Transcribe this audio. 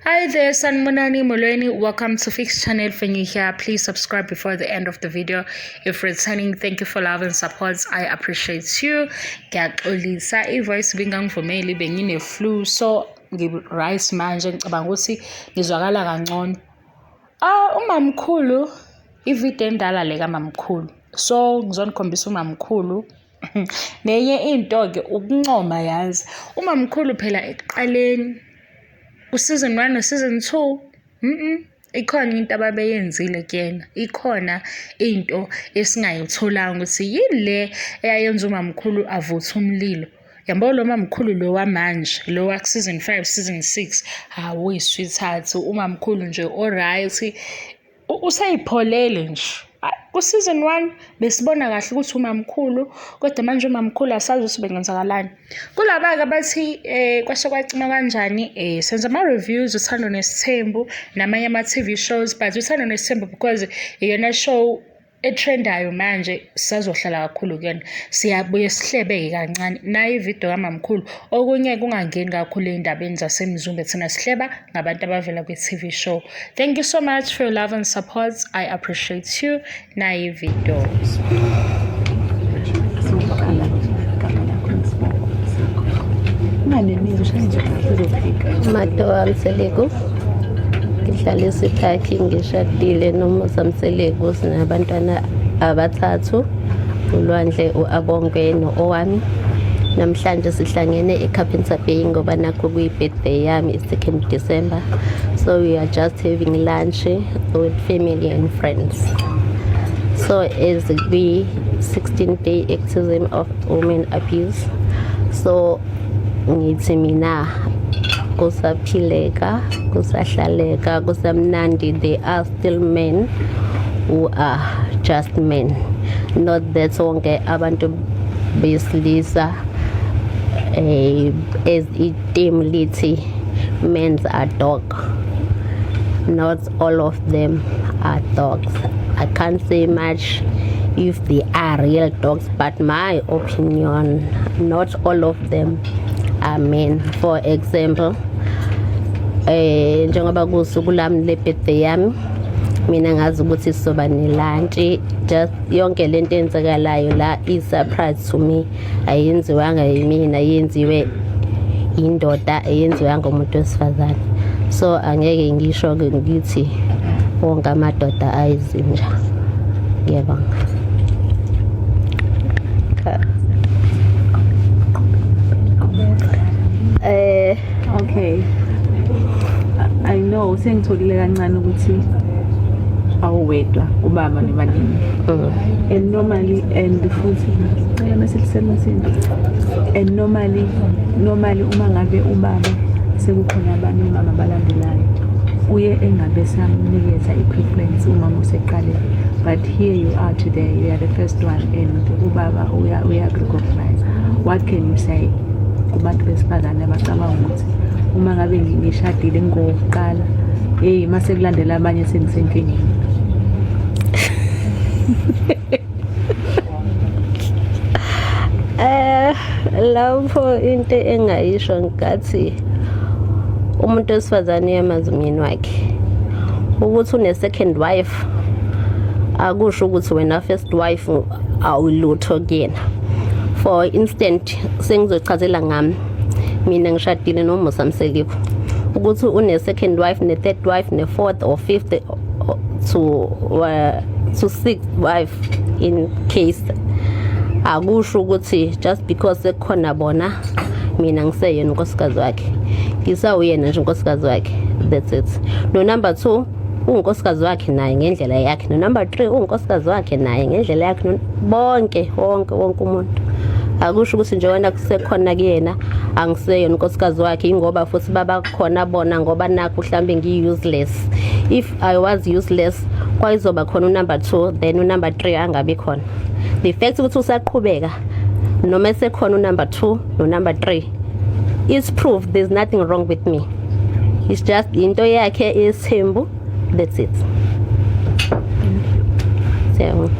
Hi there, Sanmonani Molweni. Welcome to Fix Channel. If you're new here, please subscribe before the end of the video. If returning, thank you for love and support. I appreciate you. Ngiyaxolisa ivoice bengangivumeli bengine flu so ngi-rice manje ngicabanga ukuthi ngizwakala kangcono. Umamkhulu ivideo endala le kaMamkhulu. So ngizonikhombisa uMamkhulu. Nenye into ke ukuncoma yazi. uMamkhulu phela ekuqaleni season 1 no season 2 ikhona into ababeyenzile kuyena, ikhona into esingayitholanga ukuthi yini le eyayenza uMamkhulu avutha umlilo. Yabo lo Mamkhulu lo wamanje lo wa season 5 season 6 hawu sweetheart uMamkhulu nje alright usayipholele nje. Ku season 1 besibona kahle ukuthi uMamkhulu kodwa manje uMamkhulu asazi ukuthi bengenzakalani. Kulaba ke bathi kwasho kwacima kanjani senza ama reviews Uthando Nes'thembu namanye ama TV shows but Uthando Nes'thembu because iyona show etrendayo manje sisazohlala kakhulu kuyena. Siyabuye sihlebeke kancane nayo ivideo kaMamkhulu okunye kungangeni kakhulu endabeni zasemzumbe thina sihleba ngabantu abavela kwi TV show. Thank you so much for your love and support. I appreciate you. Nayo ivideo. Musa Mseleku ngihlala eSiphakhi ngishadile noMusa Mseleku sinabantwana abathathu uLwandle uAbongwe noOwami. Namhlanje sihlangene eCarpenter Bay ngoba nakho kuyi-birthday yami is-2 December, so we are just having lunch with family and friends. So as the 16-day activism of women abuse, so ngithi mina kusaphileka kusahlaleka kusamnandi. There are still men who are just men, not that wonke abantu besilisa as item lithi men are dog. Not all of them are dogs. I can't say much if they are real dogs, but my opinion, not all of them are men. For example, njengoba kusuku lami le-birthday yami mina ngazi ukuthi sizoba nelunch, just yonke lento enzekalayo la i-surprise to me. Ayenziwanga yimina, yenziwe indoda, ayenziwanga umuntu wesifazane. So angeke ngisho ngithi wonke amadoda ayizinja. Ngiyabonga. Okay, I know sengitholile kancane ukuthi awuwedwa ubaba nebanini and normally and futhi and normally uma ngabe ubaba sekukhona abanye umama balandelayo uye engabe samnikeza i-preference umama useqalile, but here you are today, you are the first one and ubaba uya-recognize. What can you say kubantu besifazane abacabanga ukuthi uma ngabe ngishadile ngokuqala mase kulandela abanye sengisenkingeni? Lapho into engayisho ngathi umuntu wesifazane uyamazi umyeni wakhe. Ukuthi une-second wife akusho ukuthi wena first wife awulutho kuyena. For instance, sengizochazela ngami mina ngishadile noMusa Mseleku ukuthi une-second wife ne-third wife ne-fourth or fifth to sixth wife in case akusho ukuthi just because sekukhona bona mina ngiseyena unkosikazi wakhe, ngisawuyena nje unkosikazi wakhe, that's it. No number 2 unkosikazi wakhe naye ngendlela yakhe, no number 3 unkosikazi wakhe naye ngendlela yakhe, bonke umuntu. Akusho ukuthi nje wena kusekhona kuyena angiseyona unkosikazi wakhe ingoba futhi baba khona bona ngoba nakho mhlambe ngi-useless. If I was useless kwayizoba khona number 2 then number 3 angabi khona. The fact ukuthi usaqhubeka noma sekhona number 2 no number 3 is proof there's nothing wrong with me. It's just into yakhe isithembu, that's it. So